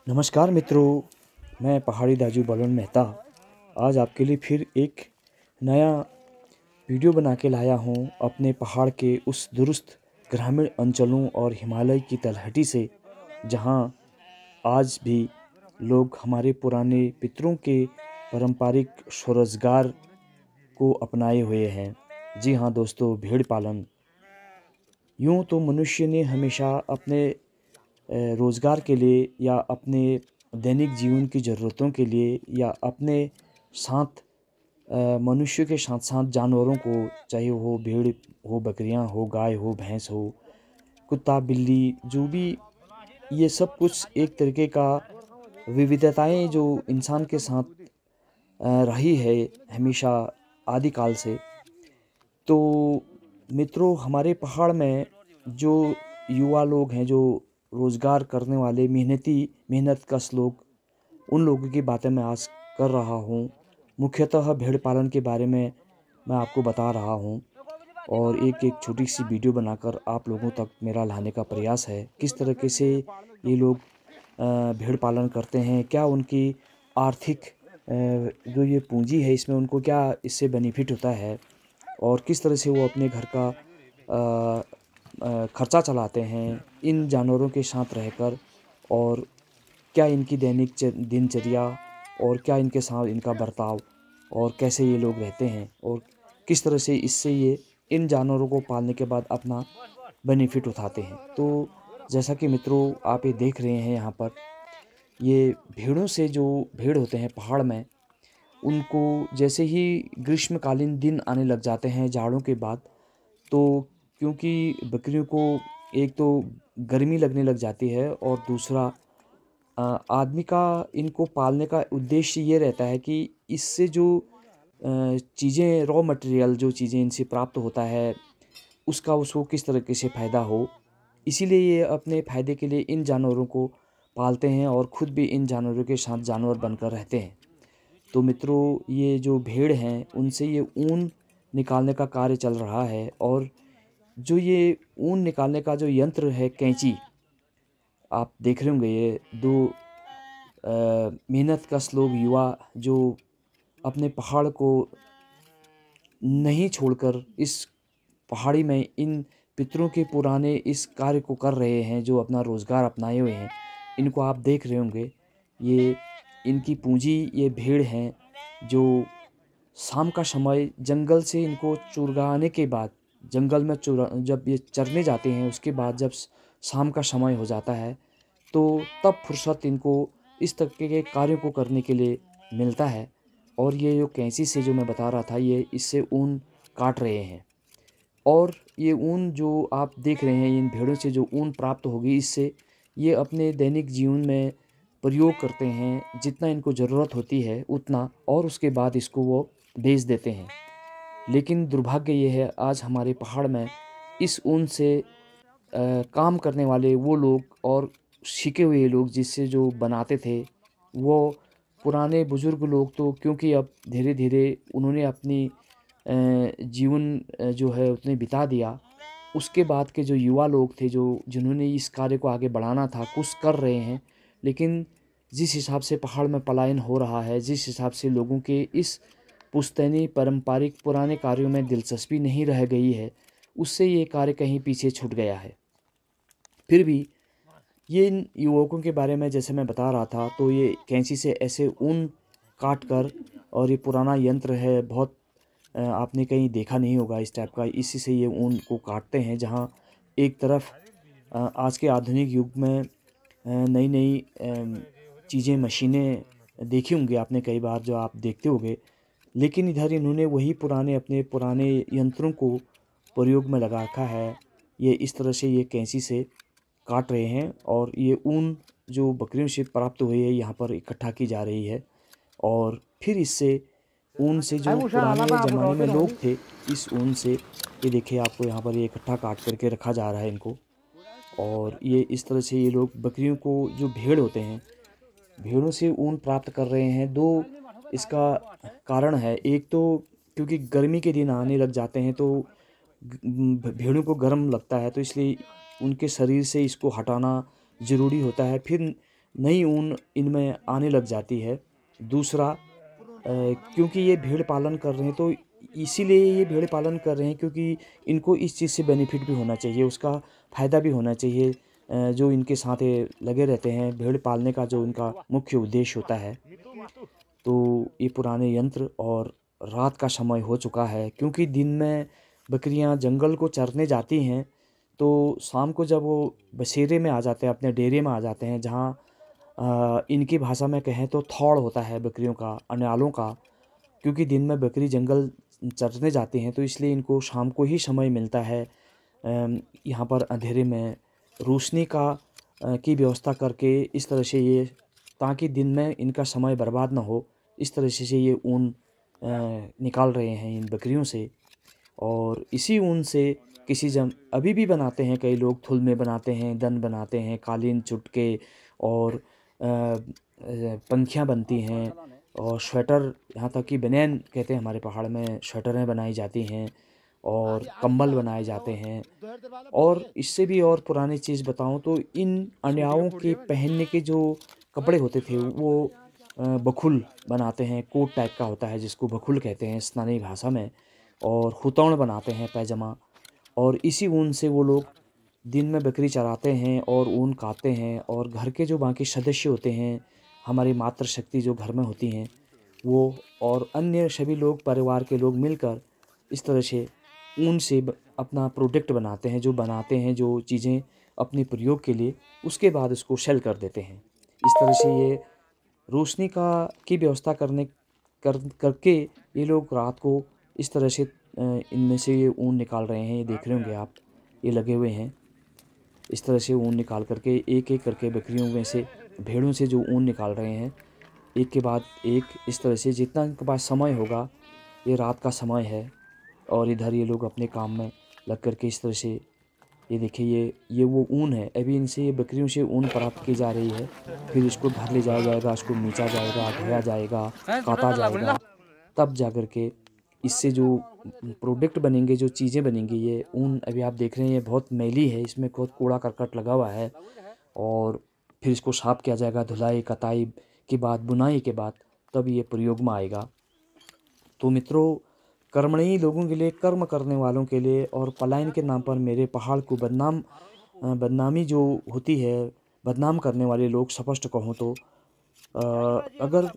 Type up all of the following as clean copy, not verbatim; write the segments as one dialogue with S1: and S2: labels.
S1: नमस्कार मित्रों, मैं पहाड़ी दाजू बलवंत मेहता आज आपके लिए फिर एक नया वीडियो बना के लाया हूँ अपने पहाड़ के उस दुरुस्त ग्रामीण अंचलों और हिमालय की तलहटी से, जहाँ आज भी लोग हमारे पुराने पितरों के पारंपरिक स्वरोजगार को अपनाए हुए हैं। जी हाँ दोस्तों, भेड़ पालन। यूँ तो मनुष्य ने हमेशा अपने रोज़गार के लिए या अपने दैनिक जीवन की ज़रूरतों के लिए या अपने साथ मनुष्य के साथ साथ जानवरों को, चाहे वो भेड़ हो, बकरियां हो, गाय हो, भैंस हो, कुत्ता, बिल्ली, जो भी, ये सब कुछ एक तरीके का विविधताएं जो इंसान के साथ रही है हमेशा आदिकाल से। तो मित्रों, हमारे पहाड़ में जो युवा लोग हैं, जो रोज़गार करने वाले मेहनतकश लोग, उन लोगों की बातें मैं आज कर रहा हूँ। मुख्यतः भेड़ पालन के बारे में मैं आपको बता रहा हूँ और एक एक छोटी सी वीडियो बनाकर आप लोगों तक मेरा लाने का प्रयास है। किस तरीके से ये लोग भेड़ पालन करते हैं, क्या उनकी आर्थिक जो ये पूंजी है इसमें उनको क्या इससे बेनिफिट होता है और किस तरह से वो अपने घर का खर्चा चलाते हैं इन जानवरों के साथ रहकर, और क्या इनकी दैनिक दिनचर्या और क्या इनके साथ इनका बर्ताव और कैसे ये लोग रहते हैं और किस तरह से इससे ये इन जानवरों को पालने के बाद अपना बेनिफिट उठाते हैं। तो जैसा कि मित्रों आप ये देख रहे हैं, यहाँ पर ये भेड़ों से, जो भेड़ होते हैं पहाड़ में, उनको जैसे ही ग्रीष्मकालीन दिन आने लग जाते हैं जाड़ों के बाद, तो क्योंकि बकरियों को एक तो गर्मी लगने लग जाती है और दूसरा आदमी का इनको पालने का उद्देश्य ये रहता है कि इससे जो चीज़ें, रॉ मटेरियल, जो चीज़ें इनसे प्राप्त होता है उसका उसको किस तरीके से फ़ायदा हो। इसीलिए ये अपने फ़ायदे के लिए इन जानवरों को पालते हैं और ख़ुद भी इन जानवरों के साथ जानवर बनकर रहते हैं। तो मित्रों, ये जो भेड़ हैं उनसे ये ऊन निकालने का कार्य चल रहा है, और जो ये ऊन निकालने का जो यंत्र है, कैंची, आप देख रहे होंगे, ये दो मेहनतकश लोग, युवा, जो अपने पहाड़ को नहीं छोड़कर इस पहाड़ी में इन पितरों के पुराने इस कार्य को कर रहे हैं, जो अपना रोज़गार अपनाए हुए हैं। इनको आप देख रहे होंगे, ये इनकी पूंजी ये भेड़ हैं, जो शाम का समय जंगल से इनको चुराने के बाद, जंगल में जब ये चरने जाते हैं, उसके बाद जब शाम का समय हो जाता है, तो तब फुर्सत इनको इस तरीके के कार्यों को करने के लिए मिलता है। और ये जो कैंची से, जो मैं बता रहा था, ये इससे ऊन काट रहे हैं, और ये ऊन जो आप देख रहे हैं, इन भेड़ों से जो ऊन प्राप्त होगी, इससे ये अपने दैनिक जीवन में प्रयोग करते हैं, जितना इनको ज़रूरत होती है उतना, और उसके बाद इसको वो बेच देते हैं। लेकिन दुर्भाग्य ये है, आज हमारे पहाड़ में इस ऊन से काम करने वाले वो लोग और सीखे हुए लोग जिससे जो बनाते थे, वो पुराने बुज़ुर्ग लोग, तो क्योंकि अब धीरे धीरे उन्होंने अपनी जीवन जो है उतने बिता दिया, उसके बाद के जो युवा लोग थे, जो जिन्होंने इस कार्य को आगे बढ़ाना था, कुछ कर रहे हैं। लेकिन जिस हिसाब से पहाड़ में पलायन हो रहा है, जिस हिसाब से लोगों के इस पुश्तैनी पारंपरिक पुराने कार्यों में दिलचस्पी नहीं रह गई है, उससे ये कार्य कहीं पीछे छूट गया है। फिर भी ये इन युवकों के बारे में जैसे मैं बता रहा था, तो ये कैंची से ऐसे ऊन काट कर, और ये पुराना यंत्र है, बहुत आपने कहीं देखा नहीं होगा इस टाइप का, इसी से ये ऊन को काटते हैं। जहाँ एक तरफ आज के आधुनिक युग में नई नई चीज़ें, मशीनें देखी होंगी आपने कई बार, जो आप देखते होंगे, लेकिन इधर इन्होंने वही अपने पुराने यंत्रों को प्रयोग में लगा रखा है। ये इस तरह से ये कैंची से काट रहे हैं, और ये ऊन जो बकरियों से प्राप्त हुई है यहाँ पर इकट्ठा की जा रही है, और फिर इससे ऊन से जो पुराने ज़माने में लोग थे, इस ऊन से ये देखिए, आपको यहाँ पर ये इकट्ठा काट करके रखा जा रहा है इनको, और ये इस तरह से ये लोग बकरियों को, जो भेड़ होते हैं, भेड़ों से ऊन प्राप्त कर रहे हैं। दो इसका कारण है, एक तो क्योंकि गर्मी के दिन आने लग जाते हैं, तो भेड़ों को गर्म लगता है, तो इसलिए उनके शरीर से इसको हटाना ज़रूरी होता है। फिर नई ऊन इनमें आने लग जाती है। दूसरा, क्योंकि ये भेड़ पालन कर रहे हैं तो इसीलिए ये भेड़ पालन कर रहे हैं क्योंकि इनको इस चीज़ से बेनिफिट भी होना चाहिए, उसका फ़ायदा भी होना चाहिए। जो इनके साथ ये लगे रहते हैं, भेड़ पालने का जो इनका मुख्य उद्देश्य होता है। तो ये पुराने यंत्र और रात का समय हो चुका है, क्योंकि दिन में बकरियां जंगल को चरने जाती हैं, तो शाम को जब वो बसेरे में आ जाते हैं, अपने डेरे में आ जाते हैं, जहाँ इनकी भाषा में कहें तो थौड़ होता है बकरियों का, अनालों का। क्योंकि दिन में बकरी जंगल चरने जाती हैं तो इसलिए इनको शाम को ही समय मिलता है यहाँ पर अंधेरे में रोशनी की व्यवस्था करके, इस तरह से ये, ताकि दिन में इनका समय बर्बाद ना हो, इस तरह से ये ऊन निकाल रहे हैं इन बकरियों से। और इसी ऊन से किसी जम अभी भी बनाते हैं कई लोग, थुलमे बनाते हैं, दन बनाते हैं, कालीन चुटके और पंखियाँ बनती हैं और स्वेटर, यहाँ तक कि बनियान कहते हैं हमारे पहाड़ में, स्वेटरें बनाई जाती हैं और कंबल बनाए जाते हैं। और इससे भी और पुरानी चीज़ बताऊँ तो इन अन्याओं के पहनने के जो कपड़े होते थे वो बखुल बनाते हैं, कोट टाइप का होता है जिसको बखुल कहते हैं स्थानीय भाषा में, और हुतौड़ बनाते हैं, पैजामा। और इसी ऊन से वो लोग दिन में बकरी चराते हैं और ऊन काटते हैं, और घर के जो बाकी सदस्य होते हैं, हमारी मातृशक्ति जो घर में होती हैं, वो और अन्य सभी लोग, परिवार के लोग मिलकर इस तरह से ऊन से अपना प्रोडक्ट बनाते हैं, जो बनाते हैं जो चीज़ें अपने प्रयोग के लिए, उसके बाद उसको सेल कर देते हैं। इस तरह से ये रोशनी की व्यवस्था करके ये लोग रात को इस तरह से इनमें से ये ऊन निकाल रहे हैं। ये देख रहे होंगे आप, ये लगे हुए हैं, इस तरह से ऊन निकाल करके एक एक करके बकरियों में से, भेड़ों से जो ऊन निकाल रहे हैं, एक के बाद एक, इस तरह से जितना इनके पास समय होगा, ये रात का समय है, और इधर ये लोग अपने काम में लग करके इस तरह से, ये देखिए ये वो ऊन है, अभी इनसे ये बकरियों से ऊन प्राप्त की जा रही है। फिर इसको घर ले जाया जाएगा, इसको नीचा जाएगा, धोया जाएगा, काटा जाएगा, तब जा कर के इससे जो प्रोडक्ट बनेंगे, जो चीज़ें बनेंगी, ये ऊन अभी आप देख रहे हैं ये बहुत मैली है, इसमें बहुत कूड़ा करकट लगा हुआ है। और फिर इसको साफ किया जाएगा, धुलाई कताई के बाद, बुनाई के बाद, तब ये प्रयोग में आएगा। तो मित्रों, कर्मणीय लोगों के लिए, कर्म करने वालों के लिए, और पलायन के नाम पर मेरे पहाड़ को बदनामी जो होती है, बदनाम करने वाले लोग, स्पष्ट कहूँ तो अगर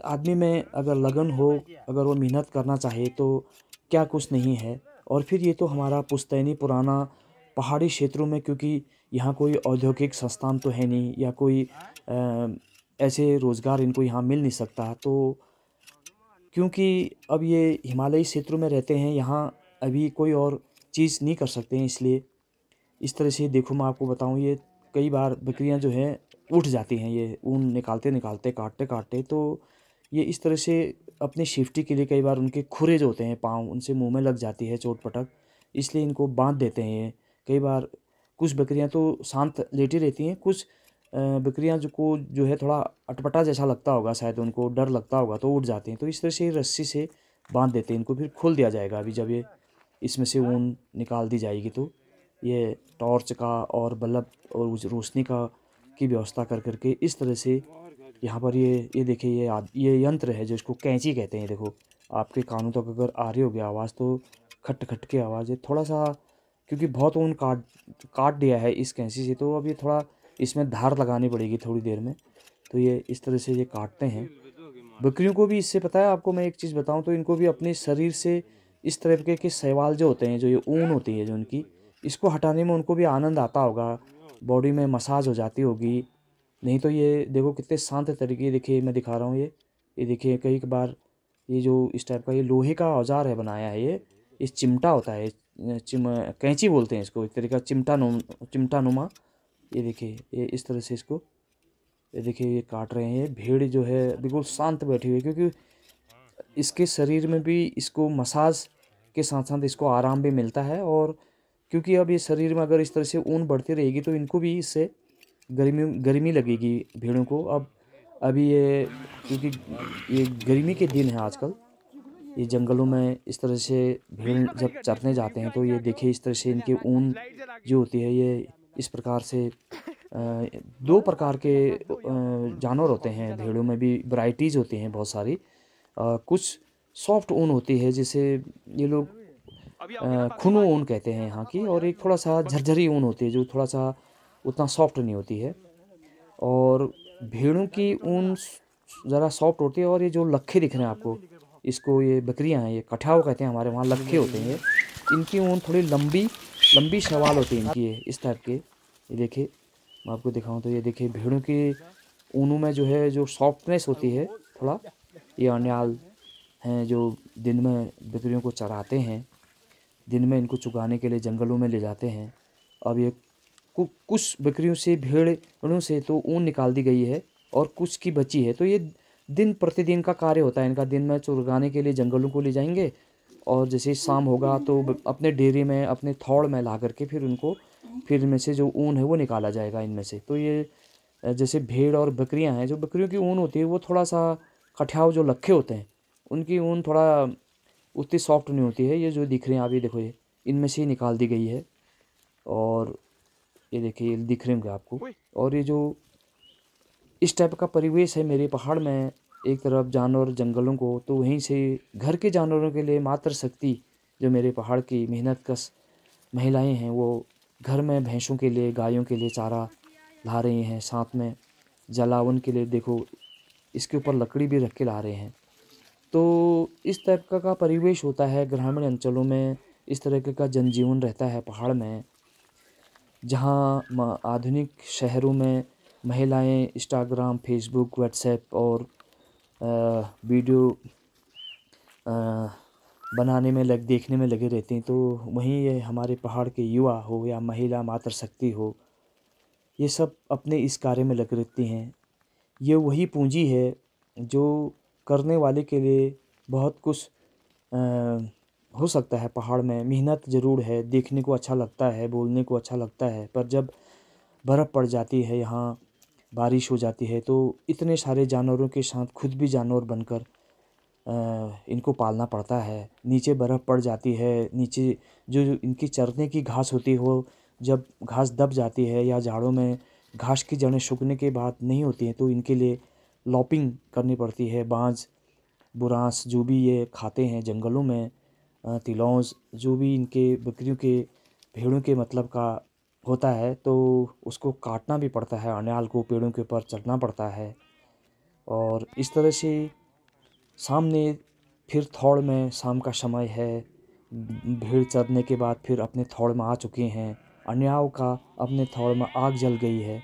S1: आदमी में अगर लगन हो, अगर वो मेहनत करना चाहे तो क्या कुछ नहीं है। और फिर ये तो हमारा पुश्तैनी पुराना पहाड़ी क्षेत्रों में, क्योंकि यहाँ कोई औद्योगिक संस्थान तो है नहीं, या कोई ऐसे रोज़गार इनको यहाँ मिल नहीं सकता। तो क्योंकि अब ये हिमालयी क्षेत्रों में रहते हैं, यहाँ अभी कोई और चीज़ नहीं कर सकते हैं, इसलिए इस तरह से देखो, मैं आपको बताऊँ, ये कई बार बकरियां जो हैं उठ जाती हैं, ये ऊन निकालते निकालते, काटते काटते, तो ये इस तरह से अपनी सेफ्टी के लिए कई बार उनके खुरे जो होते हैं पाँव, उनसे मुंह में लग जाती है चोट पटक, इसलिए इनको बांध देते हैं। ये कई बार कुछ बकरियां तो शांत लेटी रहती हैं, कुछ बकरियां जो है थोड़ा अटपटा जैसा लगता होगा, शायद उनको डर लगता होगा, तो उठ जाती हैं। तो इस तरह से रस्सी से बांध देते हैं इनको, फिर खोल दिया जाएगा अभी जब ये इसमें से ऊन निकाल दी जाएगी। तो ये टॉर्च का और बल्ब और उस रोशनी की व्यवस्था कर करके इस तरह से यहाँ पर ये देखिए, ये यंत्र है जो इसको कैंची कहते हैं। देखो, आपके कानों तक अगर आ रही होगी आवाज़, तो खट खट की आवाज़ है थोड़ा सा, क्योंकि बहुत ऊन काट दिया है इस कैंची से, तो अब ये थोड़ा इसमें धार लगानी पड़ेगी थोड़ी देर में। तो ये इस तरह से ये काटते हैं। बकरियों को भी इससे, पता है आपको, मैं एक चीज़ बताऊं तो, इनको भी अपने शरीर से इस तरह के शैवाल जो होते हैं, जो ये ऊन होती है जो उनकी, इसको हटाने में उनको भी आनंद आता होगा, बॉडी में मसाज हो जाती होगी। नहीं तो ये देखो कितने शांत तरीके, देखिए मैं दिखा रहा हूँ, ये देखिए, कई बार ये जो इस टाइप का ये लोहे का औजार है बनाया है, ये इस चिमटा होता है, कैंची बोलते हैं इसको, एक तरीका चिमटा नुमा। ये देखिए, ये इस तरह से इसको, ये देखिए ये काट रहे हैं। ये भेड़ जो है बिल्कुल शांत बैठी हुई है, क्योंकि इसके शरीर में भी इसको मसाज के साथ साथ इसको आराम भी मिलता है। और क्योंकि अब ये शरीर में अगर इस तरह से ऊन बढ़ती रहेगी तो इनको भी इससे गर्मी लगेगी भेड़ों को। अभी ये, क्योंकि ये गर्मी के दिन है आजकल, ये जंगलों में इस तरह से भेड़ जब चरने जाते हैं, तो ये देखिए इस तरह से इनके ऊन जो होती है, ये इस प्रकार से दो प्रकार के जानवर होते हैं। भेड़ों में भी वैराइटीज़ होती हैं बहुत सारी। कुछ सॉफ्ट ऊन होती है जिसे ये लोग खुनु ऊन कहते हैं यहाँ की, और एक थोड़ा सा झरझरी ऊन होती है जो थोड़ा सा उतना सॉफ्ट नहीं होती है। और भेड़ों की ऊन ज़रा सॉफ्ट होती है। और ये जो लखे दिख रहे हैं आपको, इसको ये बकरियां हैं, ये कठाव कहते हैं हमारे वहाँ, लखे होते हैं। इनकी ऊन थोड़ी लंबी लंबी सवाल होती है इनकी, इस टाइप के। ये देखिए, मैं आपको दिखाऊं तो ये देखिए, भेड़ों की ऊनों में जो है जो सॉफ्टनेस होती है थोड़ा। ये अनियाल हैं जो दिन में बकरियों को चराते हैं, दिन में इनको चुगाने के लिए जंगलों में ले जाते हैं। अब ये कुछ बकरियों से, भेड़ों से तो ऊन निकाल दी गई है और कुछ की बची है। तो ये दिन प्रतिदिन का कार्य होता है इनका। दिन में चुगाने के लिए जंगलों को ले जाएंगे, और जैसे शाम होगा तो अपने डेयरी में, अपने थौड़ में ला करके फिर उनको, फिर इनमें से जो ऊन है वो निकाला जाएगा इनमें से। तो ये जैसे भेड़ और बकरियां हैं, जो बकरियों की ऊन होती है वो थोड़ा सा कठियाव, जो लखे होते हैं उनकी ऊन थोड़ा उतनी सॉफ्ट नहीं होती है। ये जो दिख रहे हैं आप, ये देखो, ये इनमें से ही निकाल दी गई है। और ये देखिए, ये दिख रहे होंगे आपको। और ये जो इस टाइप का परिवेश है मेरे पहाड़ में, एक तरफ जानवर जंगलों को, तो वहीं से घर के जानवरों के लिए मातृ शक्ति जो मेरे पहाड़ की मेहनत कश महिलाएं हैं, वो घर में भैंसों के लिए, गायों के लिए चारा ला रही हैं। साथ में जलावन के लिए देखो, इसके ऊपर लकड़ी भी रख के ला रहे हैं। तो इस टाइप का परिवेश होता है ग्रामीण अंचलों में। इस तरह का जनजीवन रहता है पहाड़ में, जहाँ आधुनिक शहरों में महिलाएं इंस्टाग्राम, फेसबुक, व्हाट्सएप और वीडियो बनाने में देखने में लगे रहते हैं। तो वहीं ये हमारे पहाड़ के युवा हो या महिला मातृशक्ति हो, ये सब अपने इस कार्य में लगे रहती हैं। ये वही पूंजी है जो करने वाले के लिए बहुत कुछ हो सकता है। पहाड़ में मेहनत ज़रूर है, देखने को अच्छा लगता है, बोलने को अच्छा लगता है, पर जब बर्फ़ पड़ जाती है, यहाँ बारिश हो जाती है, तो इतने सारे जानवरों के साथ खुद भी जानवर बनकर इनको पालना पड़ता है। नीचे बर्फ़ पड़ जाती है, नीचे जो इनकी चरने की घास होती है, वो जब घास दब जाती है या जाड़ों में घास की जड़ें सूखने के बाद नहीं होती हैं, तो इनके लिए लॉपिंग करनी पड़ती है। बांज, बुरांस जो भी ये खाते हैं जंगलों में, तिलौंज जो भी इनके बकरियों के, भेड़ों के मतलब का होता है, तो उसको काटना भी पड़ता है। अनाल को पेड़ों के ऊपर चढ़ना पड़ता है। और इस तरह से सामने फिर थौड़ में शाम का समय है, भेड़ चरने के बाद फिर अपने थौड़ में आ चुके हैं। अन्याव का अपने थौड़ में आग जल गई है।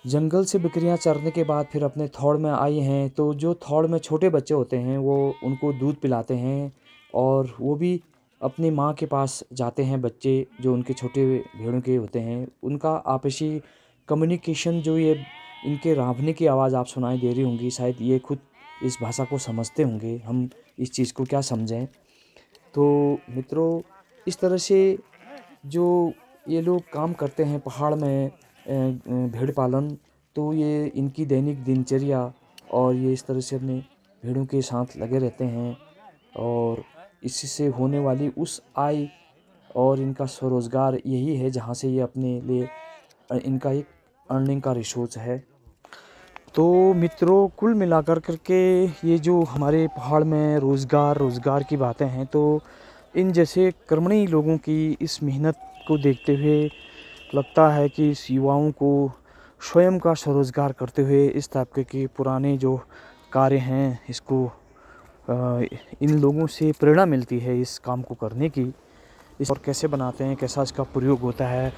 S1: जंगल से बकरियां चरने के बाद फिर अपने थौड़ में आई हैं, तो जो थौड़ में छोटे बच्चे होते हैं वो उनको दूध पिलाते हैं, और वो भी अपनी माँ के पास जाते हैं। बच्चे जो उनके छोटे भेड़ों के होते हैं, उनका आपसी कम्युनिकेशन, जो ये इनके रावने की आवाज़ आप सुनाई दे रही होंगी, शायद ये खुद इस भाषा को समझते होंगे। हम इस चीज़ को क्या समझें। तो मित्रों, इस तरह से जो ये लोग काम करते हैं पहाड़ में भेड़ पालन, तो ये इनकी दैनिक दिनचर्या, और ये इस तरह से अपने भेड़ों के साथ लगे रहते हैं। और इससे होने वाली उस आय और इनका स्वरोज़गार यही है जहाँ से ये अपने लिए इनका एक अर्निंग का रिसोर्स है। तो मित्रों, कुल मिलाकर करके ये जो हमारे पहाड़ में रोज़गार की बातें हैं, तो इन जैसे कर्मणी लोगों की इस मेहनत को देखते हुए लगता है कि इस युवाओं को स्वयं का स्वरोज़गार करते हुए इस टाइप के पुराने जो कार्य हैं, इसको इन लोगों से प्रेरणा मिलती है इस काम को करने की। इस और कैसे बनाते हैं, कैसा इसका प्रयोग होता है,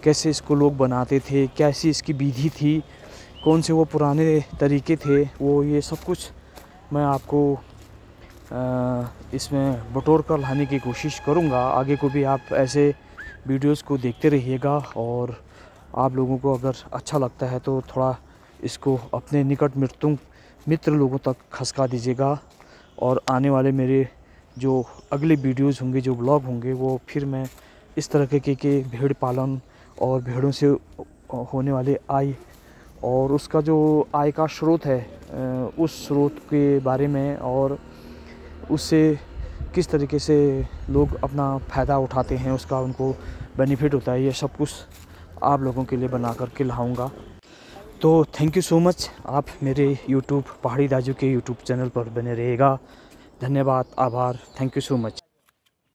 S1: कैसे इसको लोग बनाते थे, कैसी इसकी विधि थी, कौन से वो पुराने तरीके थे, वो ये सब कुछ मैं आपको इसमें बटोर कर लाने की कोशिश करूँगा। आगे को भी आप ऐसे वीडियोस को देखते रहिएगा, और आप लोगों को अगर अच्छा लगता है तो थोड़ा इसको अपने निकट मित्र लोगों तक खसका दीजिएगा। और आने वाले मेरे जो अगले वीडियोस होंगे, जो ब्लॉग होंगे, वो फिर मैं इस तरह के भेड़ पालन और भेड़ों से होने वाले आय और उसका जो आय का स्रोत है, उस स्रोत के बारे में, और उससे किस तरीके से लोग अपना फ़ायदा उठाते हैं, उसका उनको बेनिफिट होता है, ये सब कुछ आप लोगों के लिए बना कर के लाऊँगा। तो थैंक यू सो मच, आप मेरे यूट्यूब पहाड़ी राजू के यूट्यूब चैनल पर बने रहिएगा। धन्यवाद, आभार, थैंक यू सो मच।